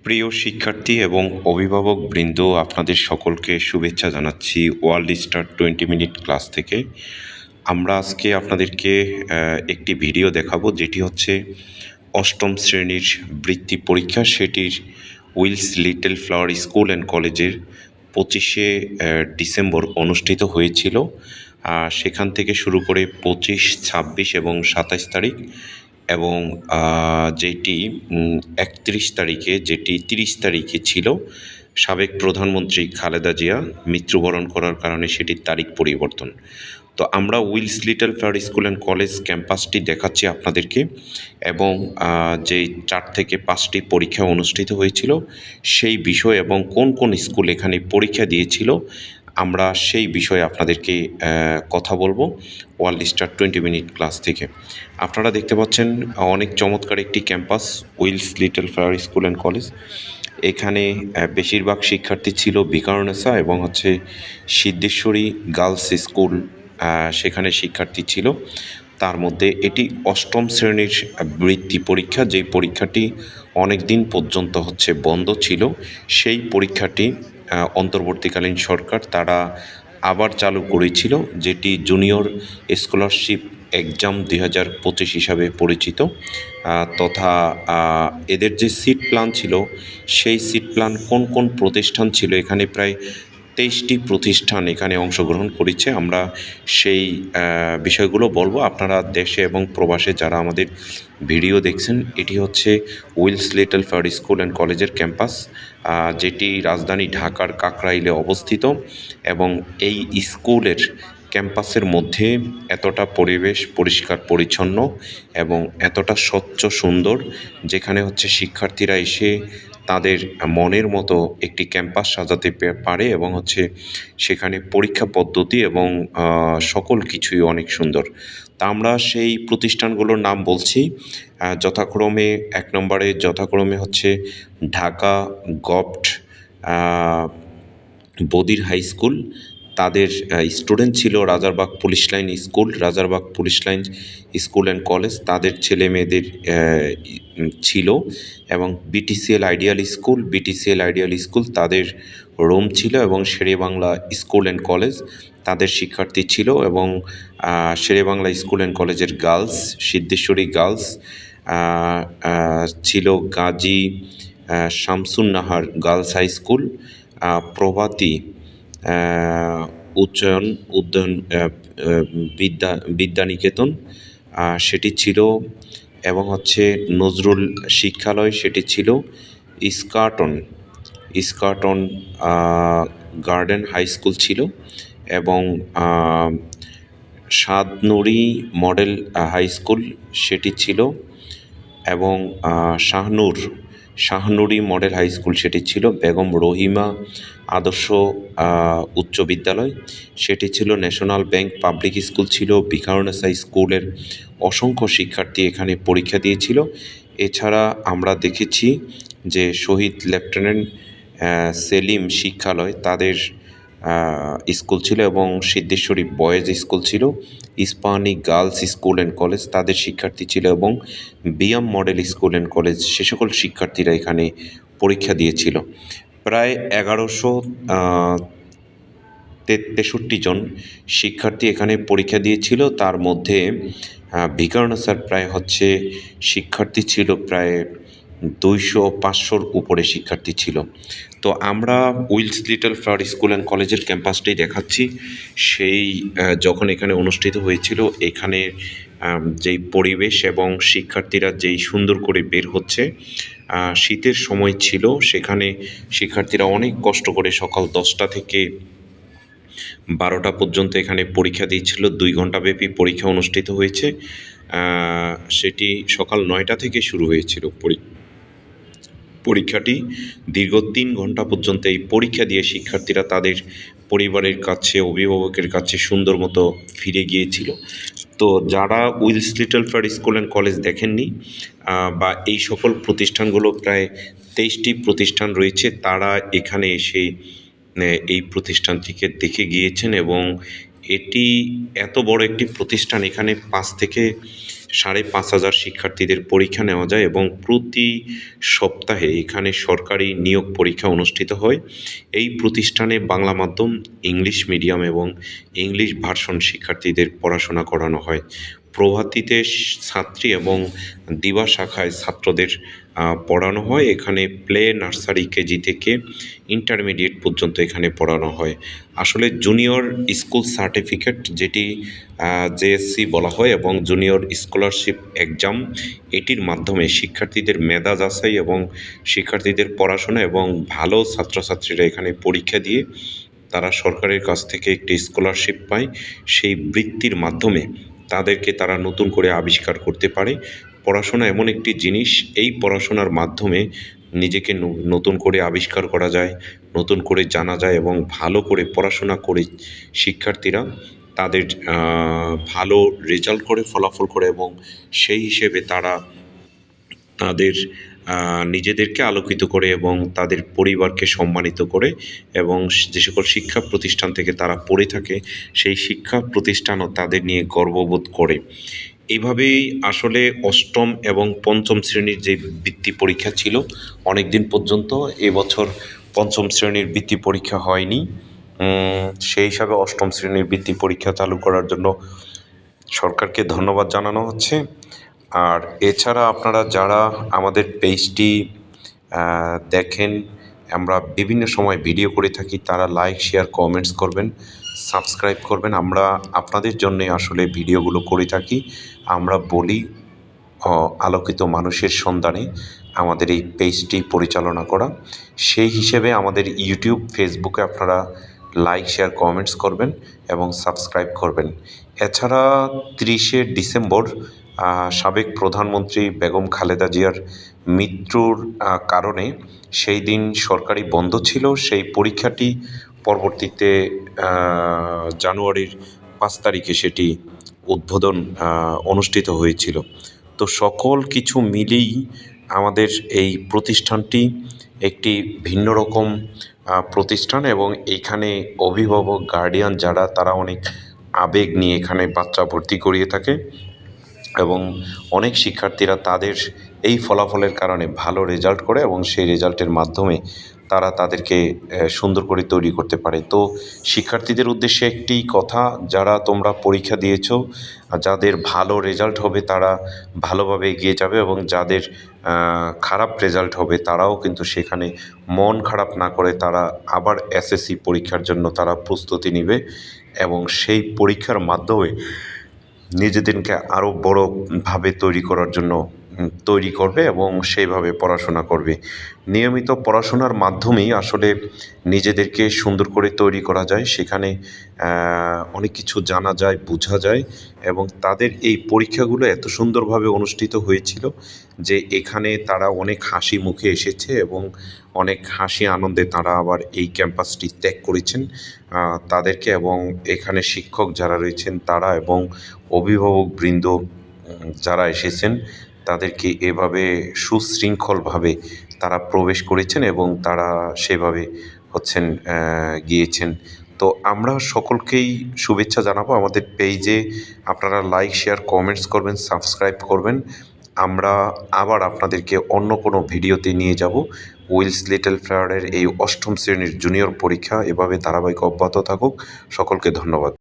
প্রিয় শিক্ষার্থী এবং অভিভাবকবৃন্দ, আপনাদের সকলকে শুভেচ্ছা জানাচ্ছি ওয়ার্ল্ড স্টার 20 মিনিট ক্লাস থেকে। আমরা আজকে আপনাদেরকে একটি ভিডিও দেখাবো, যেটি হচ্ছে অষ্টম শ্রেণীর বৃত্তি পরীক্ষা। সেটির Wills Little Flower school and কলেজের 25শে ডিসেম্বর অনুষ্ঠিত হয়েছিল। সেখান থেকে শুরু করে 25, 26 এবং 27 তারিখ, এবং যেটি 31 তারিখে, যেটি 30 তারিখে ছিল, সাবেক প্রধানমন্ত্রী খালেদা জিয়া মৃত্যুবরণ করার কারণে সেটির তারিখ পরিবর্তন। তো আমরা Wills Little Flower school and college ক্যাম্পাসটি দেখাচ্ছি আপনাদেরকে, এবং যে 4 থেকে 5টি পরীক্ষা অনুষ্ঠিত হয়েছিল সেই বিষয় এবং কোন কোন স্কুল এখানে পরীক্ষা দিয়েছিল, আমরা সেই বিষয়ে আপনাদেরকে কথা বলবো ওয়ার্ল্ড স্টার 20 মিনিট ক্লাস থেকে। আপনারা দেখতে পাচ্ছেন অনেক চমৎকার একটি campus, Wills Little Flower school and college. এখানে বেশিরভাগ শিক্ষার্থী ছিল ভিকারুননিসা এবং সিদ্ধেশ্বরী গার্লস স্কুল, সেখানে শিক্ষার্থী ছিল। তার মধ্যে এটি অষ্টম শ্রেণীর বৃত্তি পরীক্ষা, যেই পরীক্ষাটি অনেক দিন পর্যন্ত বন্ধ ছিল। সেই পরীক্ষাটি অন্তর্বর্তীকালীন সরকার তারা আবার চালু করেছিল, যেটি জুনিয়র স্কলারশিপ এক্সাম 2025 হিসাবে পরিচিত। তথা এদের যে সিট প্ল্যান ছিল, সেই সিট প্ল্যান কোন কোন প্রতিষ্ঠান ছিল, এখানে প্রায় 23টি প্রতিষ্ঠান এখানে অংশগ্রহণ করেছে। আমরা সেই বিষয়গুলো বলবো। আপনারা দেশে এবং প্রবাসে যারা আমাদের ভিডিও দেখছেন, এটি হচ্ছে Wills Little Flower school and কলেজের ক্যাম্পাস, যেটি রাজধানী ঢাকার কাকরাইলে অবস্থিত। এবং এই স্কুলের ক্যাম্পাসের মধ্যে এতটা পরিবেশ পরিষ্কার পরিচ্ছন্ন এবং এতটা স্বচ্ছ সুন্দর, যেখানে শিক্ষার্থীরা এসে তাদের মনের মতো একটি ক্যাম্পাস সাজাতে পারে, এবং সেখানে পরীক্ষা পদ্ধতি এবং সকল কিছুই অনেক সুন্দর। তা আমরা সেই প্রতিষ্ঠানগুলোর নাম বলছি যথাক্রমে। 1 নম্বরে যথাক্রমে ঢাকা গভট বদির হাই স্কুল, তাদের স্টুডেন্ট ছিল Rajarbagh police line school, Rajarbagh police line school and college, তাদের ছেলে মেয়েদের ছিল। এবং BTCL ideal school, BTCL ideal school তাদের রুম ছিল। এবং শেরেবাংলা স্কুল অ্যান্ড কলেজ, তাদের শিক্ষার্থী ছিল। এবং শেরেবাংলা স্কুল অ্যান্ড কলেজের গার্লস, সিদ্ধেশ্বরী গার্লস ছিল। Gazi Shamsunnahar girls high school, Prabhati Udyan Bidyaniketan সেটি ছিল। এবং নজরুল শিক্ষালয় সেটি ছিল। ইস্কাটন গার্ডেন হাই স্কুল ছিল। এবং সাতনুরি মডেল হাই স্কুল সেটি ছিল। এবং শাহনুরি মডেল হাই স্কুল সেটি ছিল। বেগম রহিমা আদর্শ উচ্চ বিদ্যালয় সেটি ছিল। ন্যাশনাল ব্যাংক পাবলিক স্কুল ছিল। ভিকারুননিসা স্কুলের অসংখ্য শিক্ষার্থী এখানে পরীক্ষা দিয়েছিল। এছাড়া আমরা দেখেছি যে শহীদ লেফটেন্যান্ট সেলিম শিক্ষালয়, তাদের স্কুল ছিল। এবং সিদ্ধেশ্বরী বয়েজ স্কুল ছিল। Ispahani girls school and college, তাদের শিক্ষার্থী ছিল। এবং BM model school and college, সে সকল শিক্ষার্থীরা এখানে পরীক্ষা দিয়েছিল। প্রায় 1163 জন শিক্ষার্থী এখানে পরীক্ষা দিয়েছিল। তার মধ্যে ভিকারুননিসার প্রায় শিক্ষার্থী ছিল প্রায় 200-500-র উপরে শিক্ষার্থী ছিল। তো আমরা Wills Little Flower school and কলেজের ক্যাম্পাসটাই দেখাচ্ছি। সেই যখন এখানে অনুষ্ঠিত হয়েছিল, এখানে যেই পরিবেশ এবং শিক্ষার্থীরা যেই সুন্দর করে বের হচ্ছে, শীতের সময় ছিল, সেখানে শিক্ষার্থীরা অনেক কষ্ট করে সকাল 10টা থেকে 12টা পর্যন্ত এখানে পরীক্ষা দিয়েছিল। 2 ঘন্টা ব্যাপী পরীক্ষা অনুষ্ঠিত হয়েছে। সেটি সকাল 9টা থেকে শুরু হয়েছিল। পরীক্ষাটি দীর্ঘ 3 ঘন্টা পর্যন্ত এই পরীক্ষা দিয়ে শিক্ষার্থীরা তাদের পরিবারের কাছে, অভিভাবকের কাছে সুন্দর মতো ফিরে গিয়েছিল। তো যারা Wills Little Flower school and college দেখেননি, বা এই সকল প্রতিষ্ঠানগুলো প্রায় 23টি প্রতিষ্ঠান রয়েছে, তারা এখানে এসে এই প্রতিষ্ঠানটিকে দেখে গিয়েছেন। এবং এটি এত বড় একটি প্রতিষ্ঠান, এখানে 5 থেকে 5,500 শিক্ষার্থীদের পরীক্ষা নেওয়া যায় এবং প্রতি সপ্তাহে এখানে সরকারি নিয়োগ পরীক্ষা অনুষ্ঠিত হয়। এই প্রতিষ্ঠানে বাংলা মাধ্যম, ইংলিশ মিডিয়াম এবং ইংলিশ ভার্সন শিক্ষার্থীদের পড়াশোনা করানো হয়। প্রভাতিতে ছাত্রী এবং দিবা শাখায় ছাত্রদের পড়ানো হয়। এখানে প্লে, নার্সারি, কেজি থেকে ইন্টারমিডিয়েট পর্যন্ত এখানে পড়ানো হয়। আসলে জুনিয়র স্কুল সার্টিফিকেট, যেটি জেএসসি বলা হয়, এবং জুনিয়র স্কলারশিপ এক্সাম, এটির মাধ্যমে শিক্ষার্থীদের মেধা যাচাই এবং শিক্ষার্থীদের পড়াশোনা এবং ভালো ছাত্রছাত্রীরা এখানে পরীক্ষা দিয়ে তারা সরকারের কাছ থেকে একটি স্কলারশিপ পায়। সেই বৃত্তির মাধ্যমে তাদেরকে তারা নতুন করে আবিষ্কার করতে পারে। পড়াশোনা এমন একটি জিনিস, এই পড়াশোনার মাধ্যমে নিজেকে নতুন করে আবিষ্কার করা যায়, নতুন করে জানা যায় এবং ভালো করে পড়াশোনা করে শিক্ষার্থীরা তাদের ভালো রেজাল্ট করে, ফলাফল করে এবং সেই হিসেবে তারা তাদের নিজেদেরকে আলোকিত করে এবং তাদের পরিবারকে সম্মানিত করে এবং যে সকল শিক্ষা প্রতিষ্ঠান থেকে তারা পড়ে থাকে সেই শিক্ষা প্রতিষ্ঠানও তাদের নিয়ে গর্ববোধ করে। এইভাবেই আসলে অষ্টম এবং পঞ্চম শ্রেণীর যে বৃত্তি পরীক্ষা ছিল অনেক দিন পর্যন্ত, এবছর পঞ্চম শ্রেণীর বৃত্তি পরীক্ষা হয়নি। সেই হিসাবে অষ্টম শ্রেণীর বৃত্তি পরীক্ষা চালু করার জন্য সরকারকে ধন্যবাদ জানানো হচ্ছে। আর এছাড়া আপনারা যারা আমাদের পেজটি দেখেন, আমরা বিভিন্ন সময় ভিডিও করে থাকি, তারা লাইক, শেয়ার, কমেন্টস করবেন, সাবস্ক্রাইব করবেন। আমরা আপনাদের জন্যে আসলে ভিডিওগুলো করে থাকি। আমরা বলি আলোকিত মানুষের সন্ধানে আমাদের এই পেজটি পরিচালনা করা। সেই হিসেবে আমাদের ইউটিউব, ফেসবুকে আপনারা লাইক, শেয়ার, কমেন্টস করবেন এবং সাবস্ক্রাইব করবেন। এছাড়া 30শে ডিসেম্বর সাবেক প্রধানমন্ত্রী বেগম খালেদা জিয়ার মৃত্যুর কারণে সেই দিন সরকারি বন্ধ ছিল। সেই পরীক্ষাটি পরবর্তীতে জানুয়ারির 5 তারিখে সেটি উদ্বোধন অনুষ্ঠিত হয়েছিল। তো সকল কিছু মিলিয়েই আমাদের এই প্রতিষ্ঠানটি একটি ভিন্ন রকম প্রতিষ্ঠান এবং এইখানে অভিভাবক, গার্ডিয়ান যারা, তারা অনেক আবেগ নিয়ে এখানে বাচ্চা ভর্তি করিয়ে থাকে এবং অনেক শিক্ষার্থীরা তাদের এই ফলাফলের কারণে ভালো রেজাল্ট করে এবং সেই রেজাল্টের মাধ্যমে তারা তাদেরকে সুন্দর করে তৈরি করতে পারে। তো শিক্ষার্থীদের উদ্দেশ্যে একটি কথা, যারা তোমরা পরীক্ষা দিয়েছো, যাদের ভালো রেজাল্ট হবে তারা ভালোভাবে এগিয়ে যাবে এবং যাদের খারাপ রেজাল্ট হবে তারাও কিন্তু সেখানে মন খারাপ না করে তারা আবার এসএসসি পরীক্ষার জন্য তারা প্রস্তুতি নেবে এবং সেই পরীক্ষার মাধ্যমে নিজেদেরকে আরও বড়োভাবে তৈরি করার জন্য তৈরি করবে এবং সেইভাবে পড়াশোনা করবে। নিয়মিত পড়াশোনার মাধ্যমেই আসলে নিজেদেরকে সুন্দর করে তৈরি করা যায়, সেখানে অনেক কিছু জানা যায়, বোঝা যায় এবং তাদের এই পরীক্ষাগুলো এত সুন্দরভাবে অনুষ্ঠিত হয়েছিল যে এখানে তারা অনেক হাসি মুখে এসেছে এবং অনেক হাসি আনন্দে তারা আবার এই ক্যাম্পাসটি ত্যাগ করেছেন। তাদেরকে এবং এখানে শিক্ষক যারা রয়েছেন তারা এবং অভিভাবকবৃন্দ যারা এসেছেন তাদেরকে এভাবে সুশৃঙ্খলভাবে তারা প্রবেশ করেছেন এবং তারা সেভাবে গিয়েছেন। তো আমরা সকলকেই শুভেচ্ছা জানাবো। আমাদের পেজে আপনারা লাইক, শেয়ার, কমেন্টস করবেন, সাবস্ক্রাইব করবেন। আমরা আবার আপনাদেরকে অন্য কোনো ভিডিওতে নিয়ে যাব। উইলস লিটল ফ্লাওয়ারের এই অষ্টম শ্রেণীর জুনিয়র পরীক্ষা এভাবে ধারাবাহিক অব্যাহত থাকুক। সকলকে ধন্যবাদ।